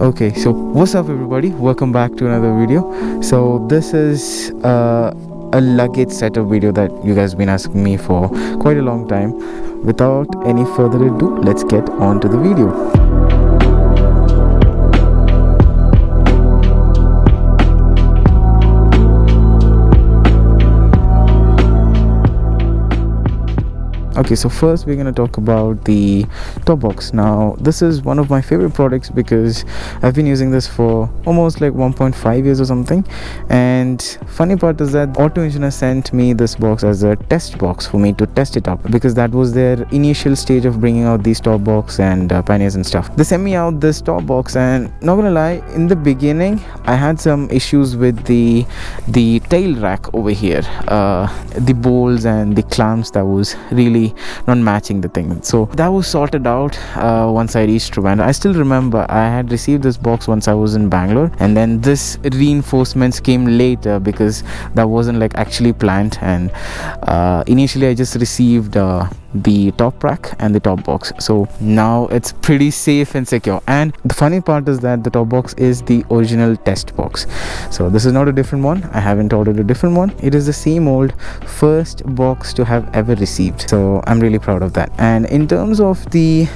Okay, so what's up everybody, welcome back to another video. So this is a luggage setup video that you guys been asking me for quite a long time. Without any further ado, let's get on to the video. Okay, so first we're going to talk about the top box. Now this is one of my favorite products because I've been using this for almost like 1.5 years or something. And funny part is that Auto Engineer sent me this box as a test box for me to test it out, because that was their initial stage of bringing out these top box and panniers and stuff. They sent me out this top box, and not gonna lie, in the beginning I had some issues with the tail rack over here, the bolts and the clamps that was really not matching the thing. So that was sorted out once I reached Trivandrum. I still remember I had received this box once I was in Bangalore, and then this reinforcements came later because that wasn't like actually planned. And initially I just received the top rack and the top box, so now it's pretty safe and secure. And the funny part is that the top box is the original test box, so this is not a different one. I haven't ordered a different one. It is the same old first box to have ever received, so I'm really proud of that. And in terms of the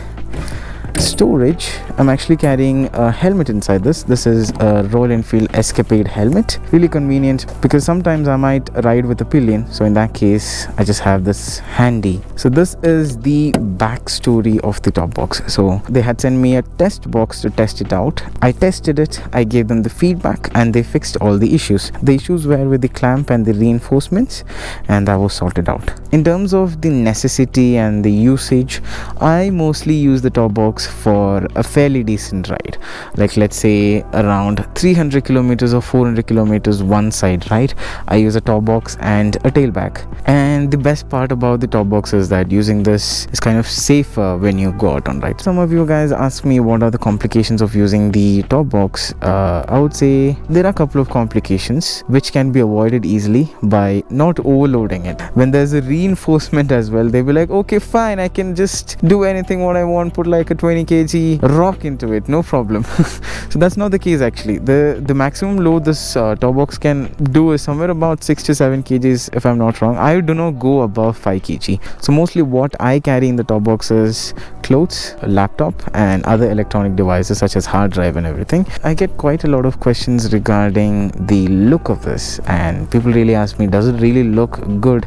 storage, I'm actually carrying a helmet inside this. This is a Royal Enfield Escapade helmet. Really convenient because sometimes I might ride with a pillion, so in that case I just have this handy. So this is the backstory of the top box. So they had sent me a test box to test it out. I tested it, I gave them the feedback, and they fixed all the issues. The issues were with the clamp and the reinforcements, and that was sorted out. In terms of the necessity and the usage, I mostly use the top box for a fairly decent ride, like let's say around 300 kilometers or 400 kilometers one side ride. I use a top box and a tail bag. And the best part about the top box is that using this is kind of safer when you go out on ride. Some of you guys ask me what are the complications of using the top box. I would say there are a couple of complications which can be avoided easily by not overloading it. When there's a reinforcement as well, they'll be like, okay fine, I can just do anything what I want, put like a 20 kg rock into it, no problem. So that's not the case actually. The maximum load this top box can do is somewhere about 6 to 7 kgs if I'm not wrong. I do not go above 5 kg. So mostly what I carry in the top box is clothes, a laptop, and other electronic devices such as hard drive and everything. I get quite a lot of questions regarding the look of this, and people really ask me, does it really look good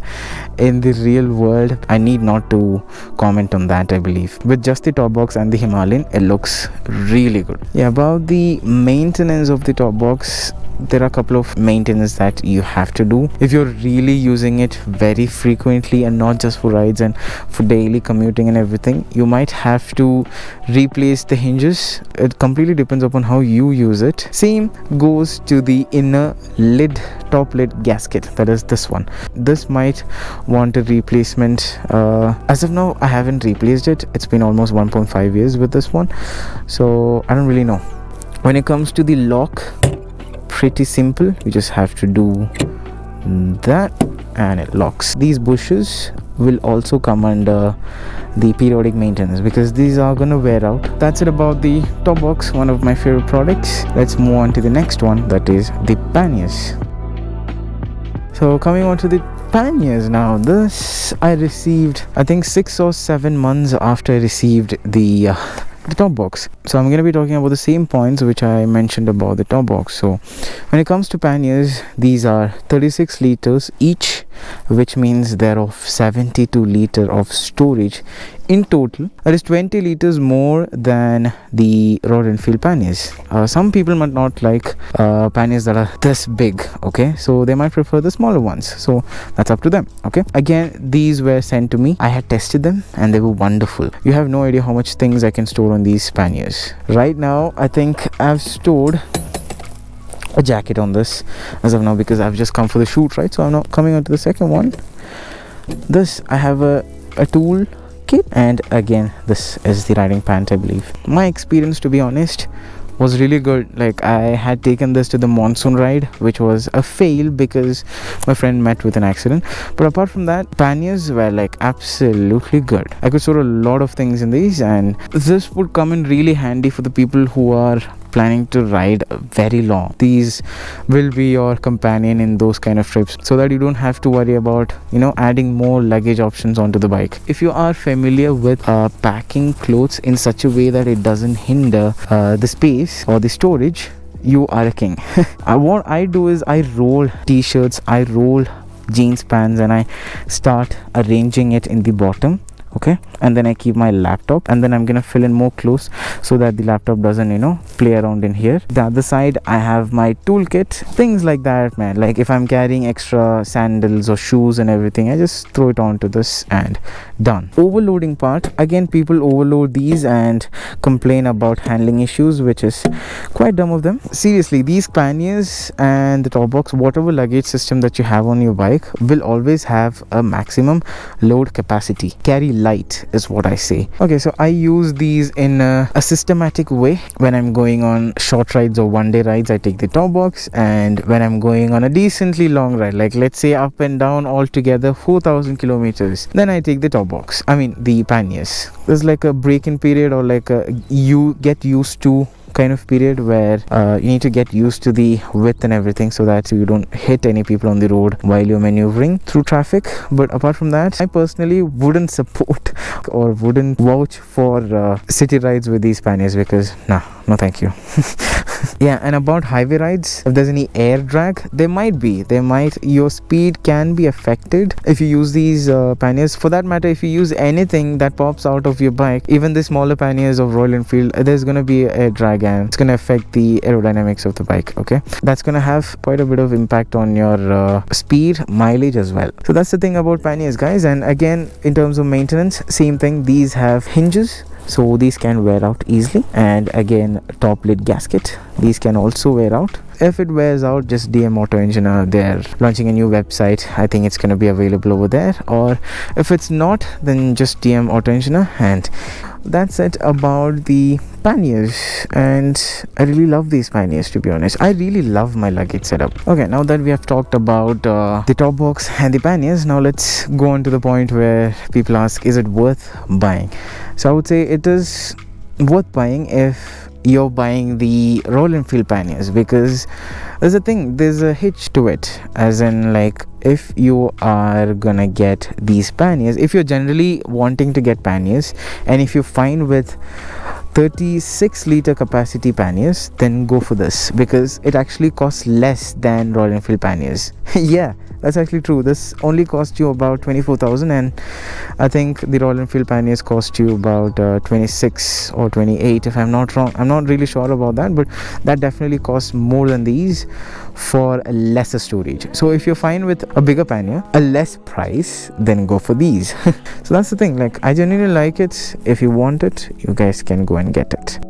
in the real world? I need not to comment on that. I believe with just the top box and the Himalayan, it looks really good. Yeah, about the maintenance of the top box, there are a couple of maintenance that you have to do if you're really using it very frequently and not just for rides and for daily commuting and everything. You might have to replace the hinges. It completely depends upon how you use it. Same goes to the inner lid, top lid gasket, that is this one. This might want a replacement. As of now I haven't replaced it. It's been almost 1.5 years with this one, so I don't really know. When it comes to the lock, pretty simple. You just have to do that and it locks. These bushes will also come under the periodic maintenance because these are gonna wear out. That's it about the top box, one of my favorite products. Let's move on to the next one, that is the panniers. So coming on to the panniers now, this I received I think 6 or 7 months after I received the top box. So I'm going to be talking about the same points which I mentioned about the top box. So when it comes to panniers, these are 36 liters each, which means they're of 72 liter of storage in total. That is 20 liters more than the Royal Enfield panniers. Some people might not like panniers that are this big, okay, so they might prefer the smaller ones, so that's up to them. Okay, again, these were sent to me. I had tested them and they were wonderful. You have no idea how much things I can store on these panniers. Right now I think I've stored a jacket on this as of now because I've just come for the shoot, right? So I'm not coming on to the second one. This I have a tool kit, and again this is the riding pant, I believe. My experience, to be honest, was really good. Like, I had taken this to the monsoon ride, which was a fail because my friend met with an accident. But apart from that, panniers were like absolutely good. I could store a lot of things in these, and this would come in really handy for the people who are planning to ride very long, these will be your companion in those kind of trips, so that you don't have to worry about, you know, adding more luggage options onto the bike. If you are familiar with packing clothes in such a way that it doesn't hinder the space or the storage, you are a king. What I do is I roll t-shirts, I roll jeans pants, and I start arranging it in the bottom. Okay, and then I keep my laptop, and then I'm gonna fill in more clothes so that the laptop doesn't, you know, play around in here. The other side I have my toolkit, things like that, man. Like if I'm carrying extra sandals or shoes and everything, I just throw it onto this and done. Overloading part, again, people overload these and complain about handling issues, which is quite dumb of them. Seriously, these panniers and the top box, whatever luggage system that you have on your bike, will always have a maximum load capacity. Carry light is what I say. Okay, so I use these in a systematic way. When I'm going on short rides or one day rides, I take the top box, and when I'm going on a decently long ride, like let's say up and down altogether 4,000 kilometers, then I take the top box, I mean the panniers. There's like a break-in period, or like a you get used to kind of period where you need to get used to the width and everything, so that you don't hit any people on the road while you're maneuvering through traffic. But apart from that, I personally wouldn't support or wouldn't vouch for city rides with these panniers, because no thank you. Yeah, and about highway rides, if there's any air drag, your speed can be affected if you use these panniers. For that matter, if you use anything that pops out of your bike, even the smaller panniers of Royal Enfield, there's going to be air drag, and it's going to affect the aerodynamics of the bike. Okay, that's going to have quite a bit of impact on your speed, mileage as well. So that's the thing about panniers, guys. And again, in terms of maintenance, same thing. These have hinges, so these can wear out easily. And again, top lid gasket, these can also wear out. If it wears out, just DM Auto Engineer. They're launching a new website. I think it's going to be available over there. Or if it's not, then just DM Auto Engineer. And that's it about the panniers. And I really love these panniers, to be honest. I really love my luggage setup. Okay, now that we have talked about the top box and the panniers, now let's go on to the point where people ask, is it worth buying? So I would say it is worth buying if you're buying the Royal Enfield panniers, because there's a hitch to it, as in, like, if you are gonna get these panniers, if you're generally wanting to get panniers, and if you find with 36 liter capacity panniers, then go for this, because it actually costs less than Royal Enfield panniers. Yeah, that's actually true. This only cost you about 24,000, and I think the Royal Enfield panniers cost you about 26 or 28, if I'm not wrong. I'm not really sure about that, but that definitely costs more than these for a lesser storage. So if you're fine with a bigger pannier, a less price, then go for these. So that's the thing. Like, I genuinely like it. If you want it, you guys can go and get it.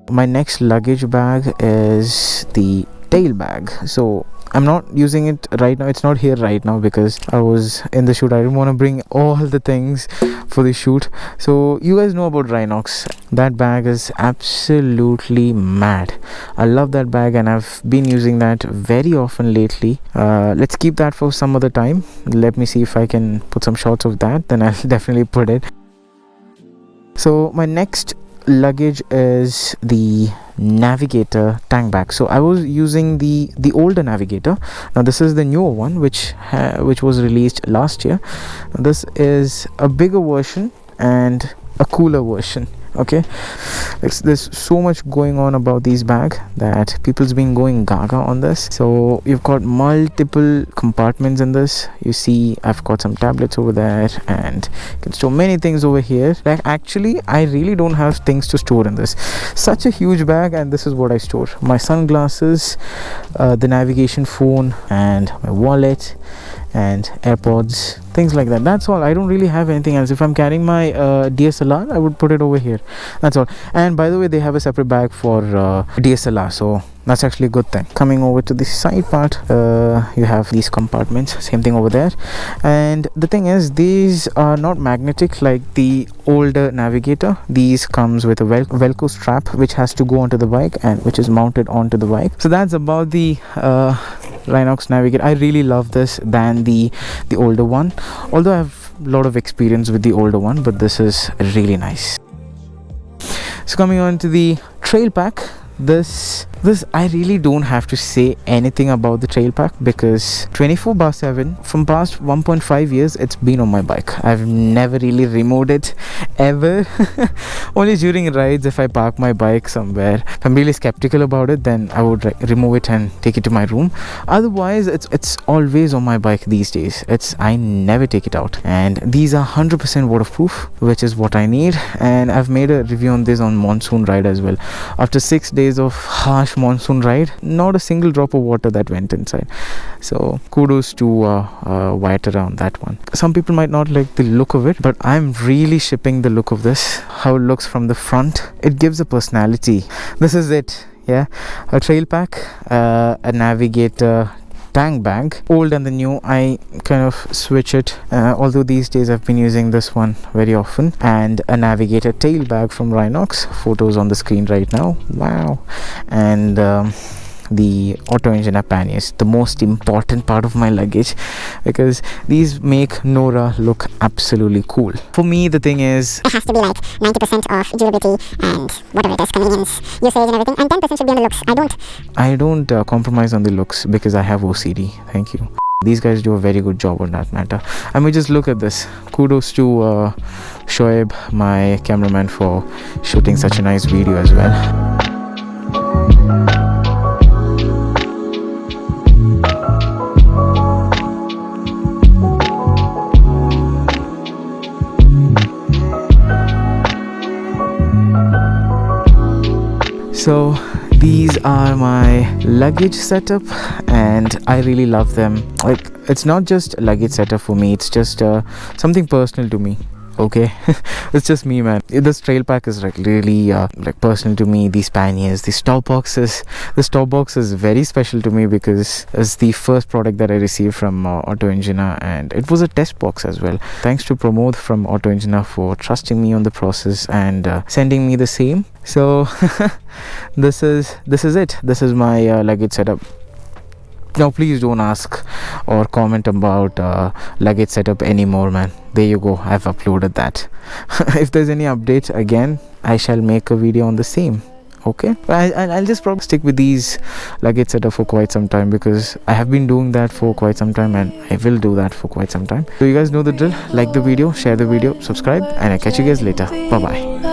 My next luggage bag is the tail bag. So I'm not using it right now. It's not here right now because I was in the shoot. I didn't want to bring all the things for the shoot. So you guys know about Rhinox. That bag is absolutely mad. I love that bag, and I've been using that very often lately. Let's keep that for some other time. Let me see if I can put some shots of that. Then I'll definitely put it. So my next luggage is the Navigator tank bag. So I was using the older Navigator. Now this is the newer one, which was released last year. This is a bigger version and a cooler version. Okay, there's so much going on about these bags that people's been going gaga on this. So you've got multiple compartments in this. You see, I've got some tablets over there, and you can store many things over here. Like, actually, I really don't have things to store in this. Such a huge bag, and this is what I store: my sunglasses, the navigation phone, and my wallet, and AirPods, things like that. That's all. I don't really have anything else. If I'm carrying my DSLR, I would put it over here. That's all. And by the way, they have a separate bag for DSLR, so that's actually a good thing. Coming over to the side part, you have these compartments, same thing over there. And the thing is, these are not magnetic like the older Navigator. These comes with a Velcro strap which has to go onto the bike and which is mounted onto the bike. So that's about the Rhinox Navigator. I really love this than the older one, although I have a lot of experience with the older one, but this is really nice. So coming on to the trail pack, this I really don't have to say anything about the trail pack, because 24/7 from past 1.5 years it's been on my bike. I've never really removed it ever. Only during rides, if I park my bike somewhere, if I'm really skeptical about it, then I would remove it and take it to my room. Otherwise it's always on my bike these days. I never take it out, and these are 100% waterproof, which is what I need. And I've made a review on this on monsoon ride as well. After 6 days of harsh monsoon ride, not a single drop of water that went inside. So kudos to Vita on that one. Some people might not like the look of it, but I'm really shipping the look of this. How it looks from the front, it gives a personality. This is it. Yeah, a trail pack, a navigator tang bag, old and the new. I kind of switch it, although these days I've been using this one very often. And a navigator tail bag from Rhinox, photos on the screen right now. Wow. And the Auto Engineer panniers, the most important part of my luggage, because these make Nora look absolutely cool. For me, the thing is, it has to be like 90% of durability and whatever it is, convenience, usage and everything, and 10% should be on the looks. I don't compromise on the looks, because I have OCD. Thank you. These guys do a very good job on that matter. I mean, just look at this. Kudos to Shoaib, my cameraman, for shooting such a nice video as well. So these are my luggage setup, and I really love them. Like, it's not just a luggage setup for me, it's just something personal to me. Okay, it's just me, man. This trail pack is like really like personal to me. These panniers, the stop boxes. The stop box is very special to me because it's the first product that I received from Auto Engineer, and it was a test box as well. Thanks to Pramod from Auto Engineer for trusting me on the process and sending me the same. So this is it. This is my luggage setup. Now please don't ask or comment about luggage setup anymore, man. There you go, I've uploaded that. If there's any updates, again I shall make a video on the same. Okay, I'll just probably stick with these luggage setup for quite some time, because I have been doing that for quite some time, and I will do that for quite some time. So you guys know the drill. Like the video, share the video, subscribe, and I'll catch you guys later. Bye bye.